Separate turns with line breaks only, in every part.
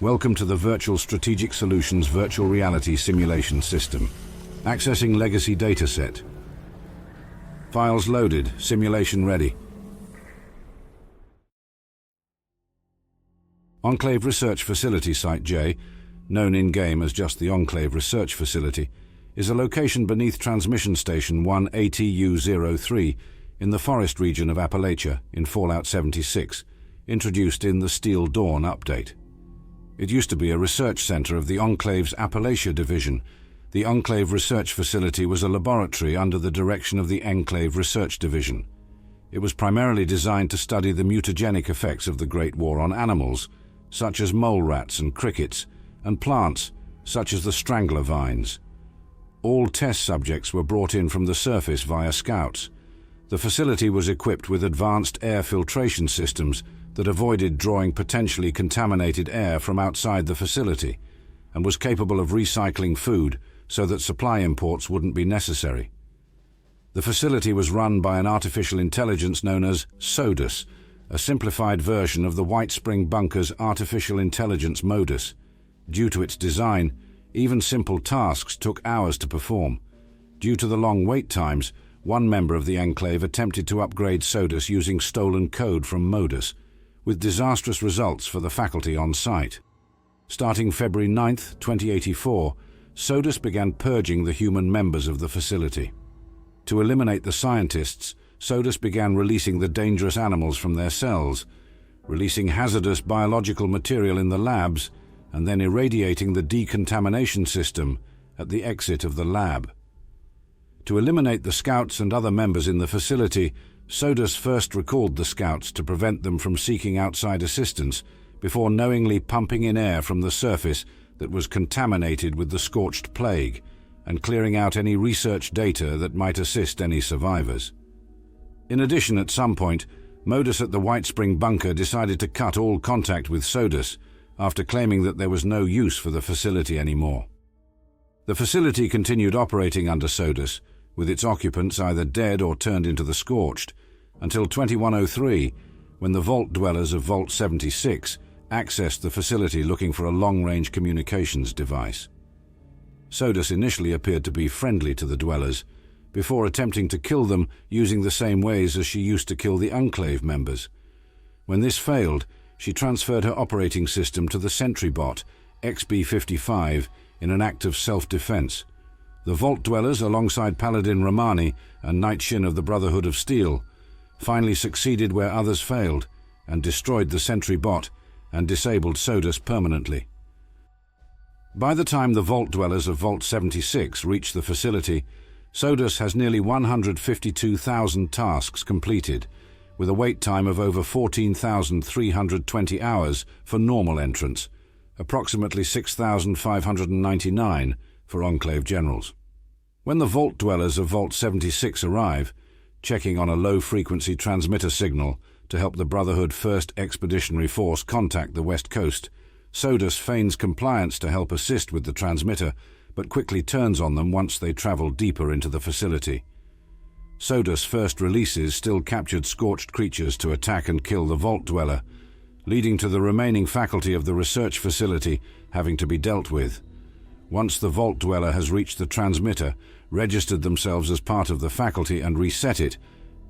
Welcome to the Virtual Strategic Solutions Virtual Reality Simulation System. Accessing Legacy Dataset. Files loaded. Simulation ready. Enclave Research Facility Site J, known in-game as just the Enclave Research Facility, is a location beneath Transmission Station 1ATU-03 in the forest region of Appalachia in Fallout 76, introduced in the Steel Dawn update. It used to be a research center of the Enclave's Appalachia division. The Enclave Research Facility was a laboratory under the direction of the Enclave Research Division. It was primarily designed to study the mutagenic effects of the Great War on animals, such as mole rats and crickets, and plants, such as the strangler vines. All test subjects were brought in from the surface via scouts. The facility was equipped with advanced air filtration systems that avoided drawing potentially contaminated air from outside the facility, and was capable of recycling food so that supply imports wouldn't be necessary. The facility was run by an artificial intelligence known as SODUS, a simplified version of the White Spring Bunker's artificial intelligence modus. Due to its design, even simple tasks took hours to perform. Due to the long wait times, one member of the Enclave attempted to upgrade SODUS using stolen code from Modus, with disastrous results for the faculty on site. Starting February 9, 2084, SODUS began purging the human members of the facility. To eliminate the scientists, SODUS began releasing the dangerous animals from their cells, releasing hazardous biological material in the labs, and then irradiating the decontamination system at the exit of the lab. To eliminate the scouts and other members in the facility, SODUS first recalled the scouts to prevent them from seeking outside assistance before knowingly pumping in air from the surface that was contaminated with the scorched plague and clearing out any research data that might assist any survivors. In addition, at some point, Modus at the White Spring Bunker decided to cut all contact with SODUS after claiming that there was no use for the facility anymore. The facility continued operating under SODUS, with its occupants either dead or turned into the scorched, until 2103, when the Vault dwellers of Vault 76 accessed the facility looking for a long-range communications device. SODUS initially appeared to be friendly to the dwellers, before attempting to kill them using the same ways as she used to kill the Enclave members. When this failed, she transferred her operating system to the sentry bot, XB-55, in an act of self-defense. The Vault dwellers, alongside Paladin Romani and Night Shin of the Brotherhood of Steel, finally succeeded where others failed and destroyed the sentry bot and disabled SODUS permanently. By the time the Vault dwellers of Vault 76 reached the facility, SODUS has nearly 152,000 tasks completed, with a wait time of over 14,320 hours for normal entrants, approximately 6,599 for Enclave generals. When the Vault dwellers of Vault 76 arrive, checking on a low-frequency transmitter signal to help the Brotherhood 1st Expeditionary Force contact the West Coast, SODUS feigns compliance to help assist with the transmitter, but quickly turns on them once they travel deeper into the facility. SODUS' first releases still captured scorched creatures to attack and kill the Vault dweller, leading to the remaining faculty of the research facility having to be dealt with. Once the Vault dweller has reached the transmitter, registered themselves as part of the faculty and reset it,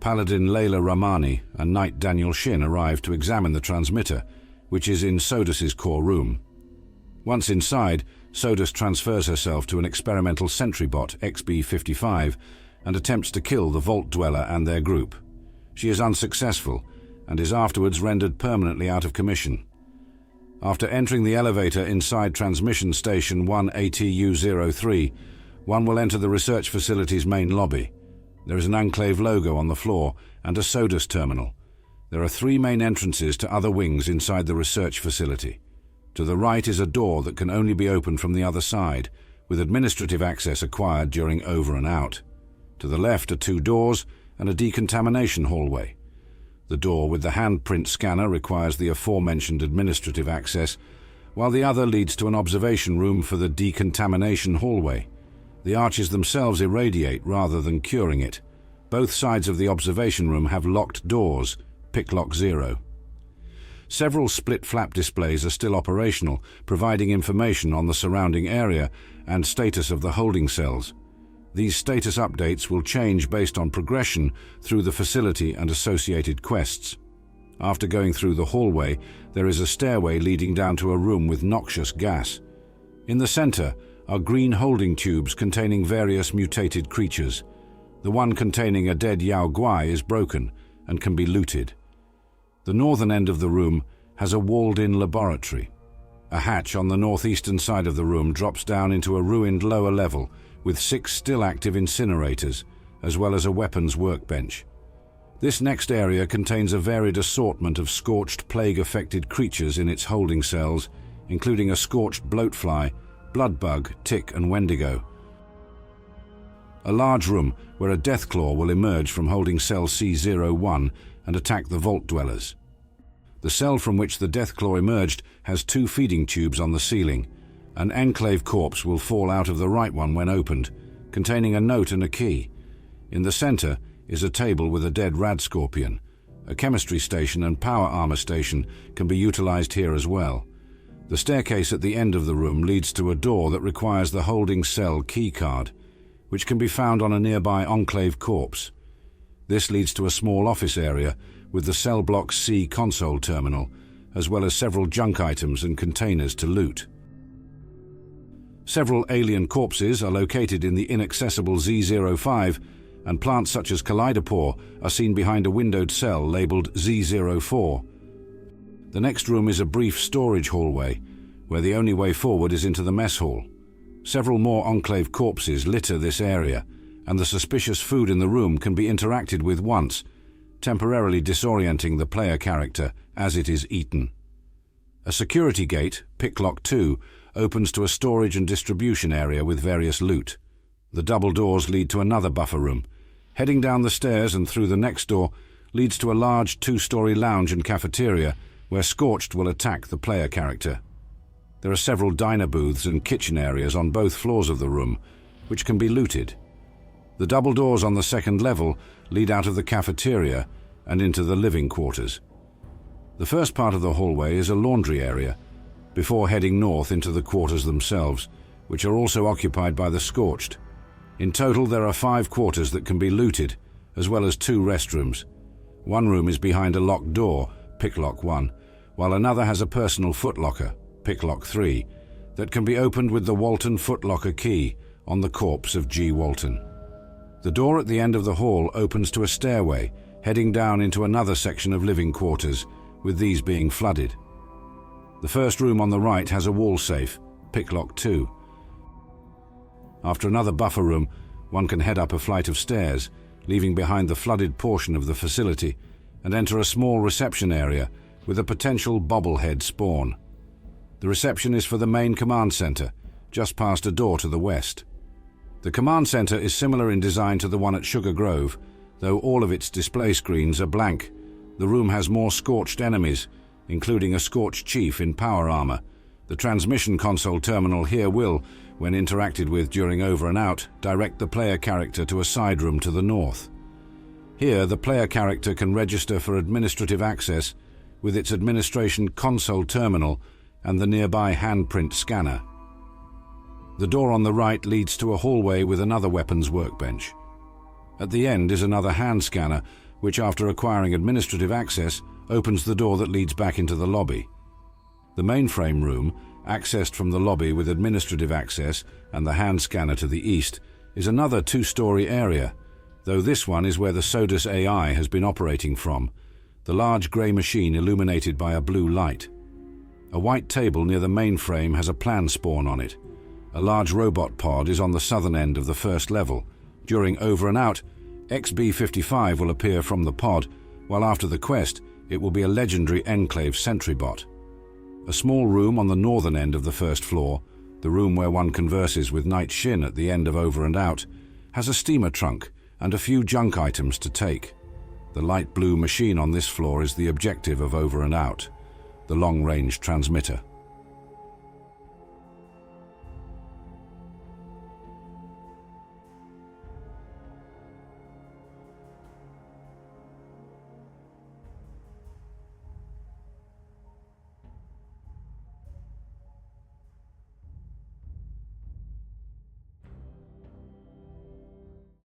Paladin Layla Ramani and Knight Daniel Shin arrive to examine the transmitter, which is in SODUS's core room. Once inside, SODUS transfers herself to an experimental sentry bot, XB-55, and attempts to kill the Vault dweller and their group. She is unsuccessful and is afterwards rendered permanently out of commission. After entering the elevator inside Transmission Station 1ATU-03, one will enter the research facility's main lobby. There is an Enclave logo on the floor and a SODUS terminal. There are 3 main entrances to other wings inside the research facility. To the right is a door that can only be opened from the other side, with administrative access acquired during over and out. To the left are 2 doors and a decontamination hallway. The door with the handprint scanner requires the aforementioned administrative access, while the other leads to an observation room for the decontamination hallway. The arches themselves irradiate rather than curing it. Both sides of the observation room have locked doors, picklock 0. Several split-flap displays are still operational, providing information on the surrounding area and status of the holding cells. These status updates will change based on progression through the facility and associated quests. After going through the hallway, there is a stairway leading down to a room with noxious gas. In the center are green holding tubes containing various mutated creatures. The one containing a dead Yao Guai is broken and can be looted. The northern end of the room has a walled-in laboratory. A hatch on the northeastern side of the room drops down into a ruined lower level with 6 still active incinerators, as well as a weapons workbench. This next area contains a varied assortment of scorched plague-affected creatures in its holding cells, including a scorched bloatfly, bloodbug, tick and wendigo. A large room where a deathclaw will emerge from holding cell C01 and attack the vault dwellers. The cell from which the deathclaw emerged has 2 feeding tubes on the ceiling. An Enclave corpse will fall out of the right one when opened, containing a note and a key. In the center is a table with a dead rad scorpion. A chemistry station and power armor station can be utilized here as well. The staircase at the end of the room leads to a door that requires the holding cell key card, which can be found on a nearby Enclave corpse. This leads to a small office area with the Cell Block C console terminal, as well as several junk items and containers to loot. Several alien corpses are located in the inaccessible Z05, and plants such as Kaleidopore are seen behind a windowed cell labeled Z04. The next room is a brief storage hallway, where the only way forward is into the mess hall. Several more Enclave corpses litter this area, and the suspicious food in the room can be interacted with once, temporarily disorienting the player character as it is eaten. A security gate, Picklock 2, opens to a storage and distribution area with various loot. The double doors lead to another buffer room. Heading down the stairs and through the next door leads to a large 2-story lounge and cafeteria where Scorched will attack the player character. There are several diner booths and kitchen areas on both floors of the room, which can be looted. The double doors on the second level lead out of the cafeteria and into the living quarters. The first part of the hallway is a laundry area, before heading north into the quarters themselves, which are also occupied by the Scorched. In total, there are 5 quarters that can be looted, as well as 2 restrooms. One room is behind a locked door, Picklock 1, while another has a personal footlocker, Picklock 3, that can be opened with the Walton footlocker key on the corpse of G. Walton. The door at the end of the hall opens to a stairway, heading down into another section of living quarters, with these being flooded. The first room on the right has a wall safe, Picklock 2. After another buffer room, one can head up a flight of stairs, leaving behind the flooded portion of the facility, and enter a small reception area with a potential bobblehead spawn. The reception is for the main command center, just past a door to the west. The command center is similar in design to the one at Sugar Grove, though all of its display screens are blank. The room has more Scorched enemies, including a Scorched chief in power armor. The transmission console terminal here will, when interacted with during over and out, direct the player character to a side room to the north. Here, the player character can register for administrative access with its administration console terminal and the nearby handprint scanner. The door on the right leads to a hallway with another weapons workbench. At the end is another hand scanner, which after acquiring administrative access, opens the door that leads back into the lobby. The mainframe room, accessed from the lobby with administrative access and the hand scanner to the east, is another 2-story area, though this one is where the Sodus AI has been operating from, the large grey machine illuminated by a blue light. A white table near the mainframe has a plan spawn on it. A large robot pod is on the southern end of the first level. During over and out, XB-55 will appear from the pod, while after the quest, it will be a legendary Enclave sentry bot. A small room on the northern end of the first floor, the room where one converses with Knight Shin at the end of Over and Out, has a steamer trunk and a few junk items to take. The light blue machine on this floor is the objective of Over and Out, the long-range transmitter.